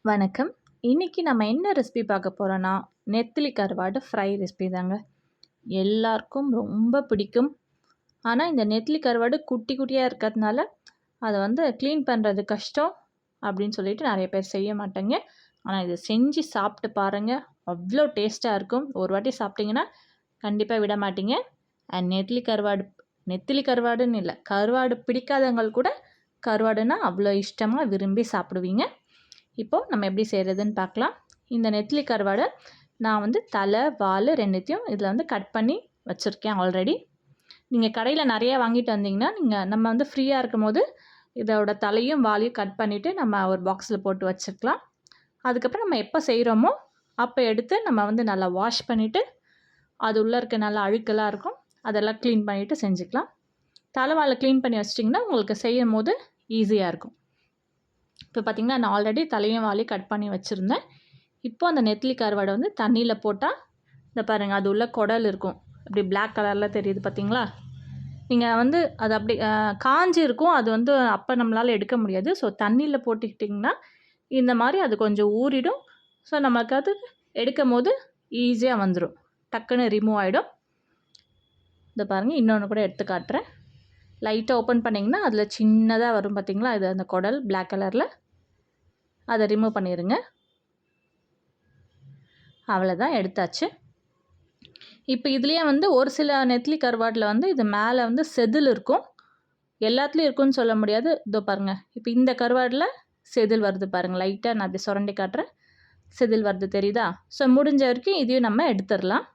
வணக்கம். இன்னைக்கு நம்ம என்ன ரெசிபி பார்க்க போறோம்னா, நெத்திலி கருவாடு ஃப்ரை ரெசிபி தாங்க. எல்லாருக்கும் ரொம்ப பிடிக்கும். ஆனா, இந்த நெத்திலி கருவாடு குட்டி குட்டியா இருக்கிறதுனால, அத கிளீன் பண்றது கஷ்டம் அப்படின்னு சொல்லிட்டு நெறைய பேர் செய்ய மாட்டாங்க. ஆனா, இத செஞ்சு சாப்பிட்டு பாருங்க. அவ்ளோ டேஸ்ட்டா இருக்கும். ஒரு வாட்டி சாப்பிட்டீங்கன்னா, கண்டிப்பா விட மாட்டீங்க. நெத்திலி கருவாடுன்னு இல்ல. கருவாடு பிடிக்காதவங்க கூட கருவாடுனா அவ்ளோ இஷ்டமா விரும்பி சாப்பிடுவீங்க. இப்போ நம்ம எப்படி செய்கிறதுன்னு பார்க்கலாம். இந்த நெத்திலி கருவாடை நான் தலை, வால் 2த்தையும் இதில் கட் பண்ணி வச்சுருக்கேன் ஆல்ரெடி. நீங்கள் கடையில் நிறையா வாங்கிட்டு வந்தீங்கன்னா, நம்ம ஃப்ரீயாக இருக்கும்போது இதோட தலையும் வாலையும் கட் பண்ணிவிட்டு நம்ம ஒரு பாக்ஸில் போட்டு வச்சுக்கலாம். அதுக்கப்புறம் நம்ம எப்போ செய்கிறோமோ அப்போ எடுத்து நம்ம நல்லா வாஷ் பண்ணிவிட்டு, அது உள்ளே இருக்க நல்லா அழுக்கெல்லாம் இருக்கும், அதெல்லாம் க்ளீன் பண்ணிவிட்டு செஞ்சுக்கலாம். தலை வாலை க்ளீன் பண்ணி வச்சிட்டிங்கன்னா உங்களுக்கு செய்யும் போது ஈஸியாக இருக்கும். இப்போ பார்த்திங்கன்னா, நான் ஆல்ரெடி தலையும் வாலையும் கட் பண்ணி வச்சுருந்தேன். இப்போ அந்த நெத்திலி கருவாடை தண்ணியில் போட்டால், இந்த பாருங்கள், அது உள்ள குடல் இருக்கும். அப்படி பிளாக் கலரில் தெரியுது பார்த்தீங்களா? நீங்கள் அது அப்படி காஞ்சி இருக்கும். அது அப்போ நம்மளால் எடுக்க முடியாது. ஸோ தண்ணியில் போட்டுக்கிட்டிங்கன்னா இந்த மாதிரி அது கொஞ்சம் ஊறிடும். ஸோ நமக்கு அது எடுக்கும் போது ஈஸியாக வந்துடும், டக்குன்னு ரிமூவ் ஆகிடும். இந்த பாருங்கள், இன்னொன்று கூட எடுத்து காட்டுறேன். லைட்டாக ஓப்பன் பண்ணிங்கன்னா அதில் சின்னதாக வரும் பார்த்தீங்களா? இது அந்த குடல் பிளாக் கலரில். அதை ரிமூவ் பண்ணிடுங்க. அவ்வளோதான், எடுத்தாச்சு. இப்போ இதுலேயே ஒரு சில நெத்திலி கருவாட்டில் இது மேலே செதில் இருக்கும். எல்லாத்துலேயும் இருக்குன்னு சொல்ல முடியாது. இதோ பாருங்கள், இப்போ இந்த கருவாடில் செதில் வருது பாருங்கள். லைட்டாக நான் அப்படி சுரண்டி காட்டுறேன், செதில் வருது தெரியுதா? ஸோ முடிஞ்ச வரைக்கும் இதையும் நம்ம எடுத்துடலாம்.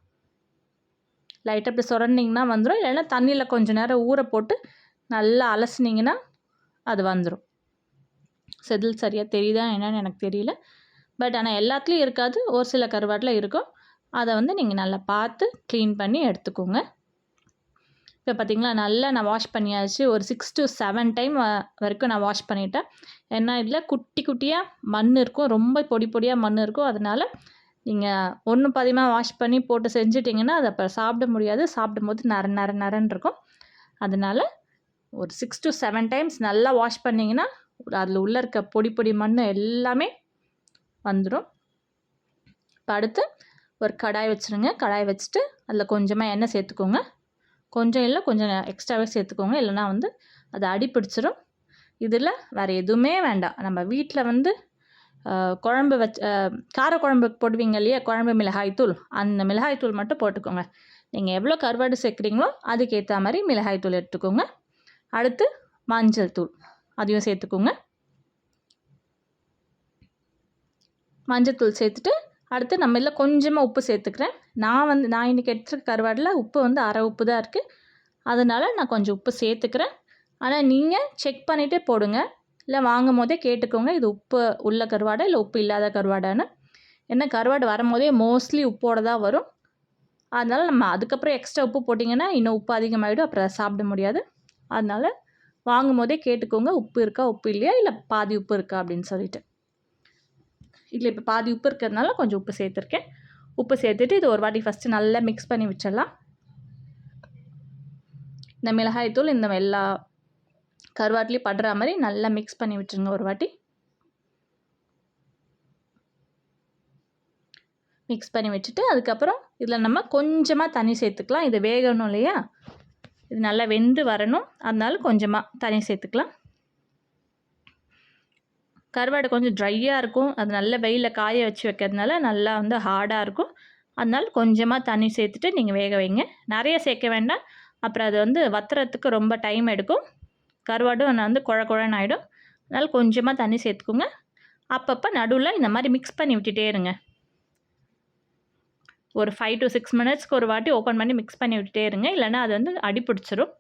லைட்டாக அப்படி சுரண்டிங்கன்னா வந்துடும். இல்லைன்னா தண்ணியில் கொஞ்சம் நேரம் ஊற போட்டு நல்லா அலசினீங்கன்னா அது வந்துடும். செதில் சரியாக தெரியுதா என்னன்னு எனக்கு தெரியல. பட் ஆனால் எல்லாத்துலேயும் இருக்காது, ஒரு சில கருவாட்டில் இருக்கும். அதை நீங்கள் நல்லா பார்த்து க்ளீன் பண்ணி எடுத்துக்கோங்க. இப்போ பார்த்திங்களா, நல்லா நான் வாஷ் பண்ணியாச்சு. ஒரு 6 to 7 டைம் வரைக்கும் நான் வாஷ் பண்ணிட்டேன். ஏன்னா இதில் குட்டி குட்டியாக மண் இருக்கும், ரொம்ப பொடி பொடியாக மண் இருக்கும். அதனால் நீங்கள் ஒன்று பாதியமாக வாஷ் பண்ணி போட்டு செஞ்சிட்டிங்கன்னா அதை அப்போ சாப்பிட முடியாது. சாப்பிடும்போது நரன்னு இருக்கும். அதனால் ஒரு 6 to 7 டைம்ஸ் நல்லா வாஷ் பண்ணிங்கன்னா அதில் உள்ளே இருக்க பொடி பொடி மண் எல்லாமே வந்துடும். இப்போ அடுத்து ஒரு கடாய் வச்சுருங்க. கடாய் வச்சுட்டு அதில் கொஞ்சமாக எண்ணெய் சேர்த்துக்கோங்க. கொஞ்சம் இல்லை, கொஞ்சம் எக்ஸ்ட்ராவே சேர்த்துக்கோங்க. இல்லைனா அது அடி பிடிச்சிரும். இதில் வேறு எதுவுமே வேண்டாம். நம்ம வீட்டில் குழம்பு கார குழம்புக்கு போடுவீங்க இல்லையா, குழம்பு மிளகாய்த்தூள், அந்த மிளகாய்த்தூள் மட்டும் போட்டுக்கோங்க. நீங்கள் எவ்வளோ கருவாடு சேர்க்குறீங்களோ அதுக்கேற்ற மாதிரி மிளகாய்த்தூள் எடுத்துக்கோங்க. அடுத்து மஞ்சள் தூள், அதையும் சேர்த்துக்கோங்க. மஞ்சத்தூள் சேர்த்துட்டு அடுத்து நம்ம இதில் கொஞ்சமாக உப்பு சேர்த்துக்கிறேன். நான் இன்றைக்கி எடுத்துருக்க கருவாடில் உப்பு அரை உப்பு தான் இருக்குது. அதனால் நான் கொஞ்சம் உப்பு சேர்த்துக்கிறேன். ஆனால் நீங்கள் செக் பண்ணிவிட்டே போடுங்க. இல்லை வாங்கும் போதே கேட்டுக்கோங்க, இது உப்பு உள்ள கருவாடா இல்லை உப்பு இல்லாத கருவாடான்னு. ஏன்னா கருவாடு வரும்போதே மோஸ்ட்லி உப்போடு தான் வரும். அதனால் நம்ம அதுக்கப்புறம் எக்ஸ்ட்ரா உப்பு போட்டிங்கன்னா இன்னும் உப்பு அதிகமாகிடும், அப்புறம் சாப்பிட முடியாது. அதனால் வாங்கும் போதே கேட்டுக்கோங்க, உப்பு இருக்கா உப்பு இல்லையா, இல்லை பாதி உப்பு இருக்கா அப்படின்னு சொல்லிட்டு. இதில் இப்போ பாதி உப்பு இருக்கிறதுனால கொஞ்சம் உப்பு சேர்த்துருக்கேன். உப்பு சேர்த்துட்டு இது ஒரு வாட்டி ஃபஸ்ட்டு நல்லா மிக்ஸ் பண்ணி வச்சிடலாம். இந்த மிளகாய்த்தூள் இந்த எல்லா கருவாட்டிலையும் படுற மாதிரி நல்லா மிக்ஸ் பண்ணி விட்டுருங்க ஒரு வாட்டி. மிக்ஸ் பண்ணி வச்சுட்டு அதுக்கப்புறம் இதில் நம்ம கொஞ்சமாக தண்ணி சேர்த்துக்கலாம். இது வேகணும் இல்லையா, இது நல்லா வெந்து வரணும். அதனால கொஞ்சமாக தண்ணி சேர்த்துக்கலாம். கருவாடு கொஞ்சம் ட்ரையாக இருக்கும், அது நல்ல வெயிலில் காய வச்சு வைக்கிறதுனால நல்லா ஹார்டாக இருக்கும். அதனால் கொஞ்சமாக தண்ணி சேர்த்துட்டு நீங்கள் வேக வைங்க. நிறைய சேர்க்க வேண்டாம், அப்புறம் அது வத்துறதுக்கு ரொம்ப டைம் எடுக்கும். கருவாடும் குழ குழன்னு ஆகிடும். அதனால் கொஞ்சமாக தண்ணி சேர்த்துக்கோங்க. அப்பப்போ நடுவில் இந்த மாதிரி மிக்ஸ் பண்ணி விட்டுட்டே இருங்க. ஒரு 5 to 6 மினிட்ஸ்க்கு ஒரு வாட்டி ஓப்பன் பண்ணி மிக்ஸ் பண்ணி விட்டுட்டே இருங்க. இல்லைன்னா அது அடி பிடிச்சிரும்.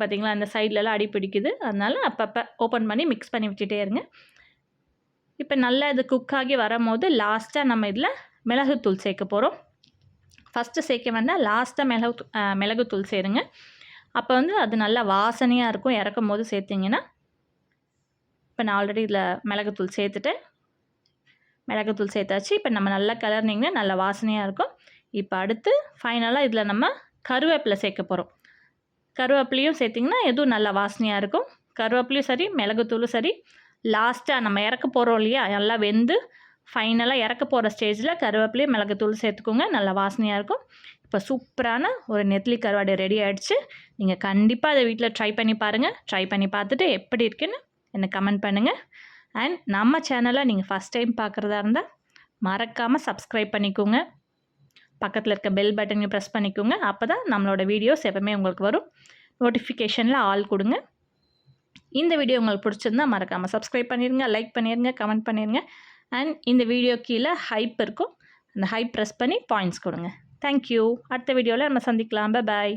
பார்த்திங்களா, அந்த சைட்லலாம் அடி பிடிக்குது. அதனால் அப்பப்போ ஓப்பன் பண்ணி மிக்ஸ் பண்ணி விட்டுட்டே இருங்க. இப்போ நல்லா இது குக் ஆகி வரும்போது லாஸ்ட்டாக நம்ம இதில் மிளகுத்தூள் சேர்க்க போகிறோம். ஃபஸ்ட்டு சேர்க்க வேண்டாம், லாஸ்ட்டாக மிளகுத்தூள் சேருங்க. அப்போ அது நல்லா வாசனையாக இருக்கும். இறக்கும் போது சேர்த்திங்கன்னா, இப்போ நான் ஆல்ரெடி இதில் மிளகுத்தூள் சேர்த்துட்டேன். மிளகுத்தூள் சேர்த்தாச்சு. இப்போ நம்ம நல்லா கிளறினீங்கன்னா நல்லா வாசனையாக இருக்கும். இப்போ அடுத்து ஃபைனலாக இதில் நம்ம கருவேப்பிலை சேர்க்க போகிறோம். கருவேப்பிலையும் சேர்த்திங்கன்னா எதுவும் நல்லா வாசனையாக இருக்கும். கருவேப்பிலையும் சரி, மிளகுத்தூளும் சரி, லாஸ்ட்டாக நம்ம இறக்க போகிறோம் இல்லையா, நல்லா வெந்து ஃபைனலாக இறக்க போகிற ஸ்டேஜில் கருவேப்பிலையும் மிளகுத்தூள் சேர்த்துக்கோங்க. நல்லா வாசனையாக இருக்கும். இப்போ சூப்பரான ஒரு நெத்திலி கருவாடு ரெடி ஆகிடுச்சு. நீங்கள் கண்டிப்பாக அதை வீட்டில் ட்ரை பண்ணி பாருங்கள். ட்ரை பண்ணி பார்த்துட்டு எப்படி இருக்குன்னு எனக்கு கமெண்ட் பண்ணுங்கள். அண்ட் நம்ம சேனலை நீங்கள் ஃபஸ்ட் டைம் பார்க்குறதா இருந்தால் மறக்காமல் சப்ஸ்கிரைப் பண்ணிக்கோங்க. பக்கத்தில் இருக்க பெல் பட்டனையும் ப்ரெஸ் பண்ணிக்கோங்க. அப்போ தான் நம்மளோட வீடியோஸ் எப்பவுமே உங்களுக்கு வரும். நோட்டிஃபிகேஷனில் ஆல் கொடுங்க. இந்த வீடியோ உங்களுக்கு பிடிச்சிருந்தா மறக்காமல் சப்ஸ்கிரைப் பண்ணிடுங்க, லைக் பண்ணிடுங்க, கமெண்ட் பண்ணிடுங்க. அண்ட் இந்த வீடியோ கீழே ஹைப் இருக்கும், அந்த ஹைப் ப்ரெஸ் பண்ணி பாயிண்ட்ஸ் கொடுங்க. தேங்க்யூ. அடுத்த வீடியோவில் நம்ம சந்திக்கலாம். பாய்.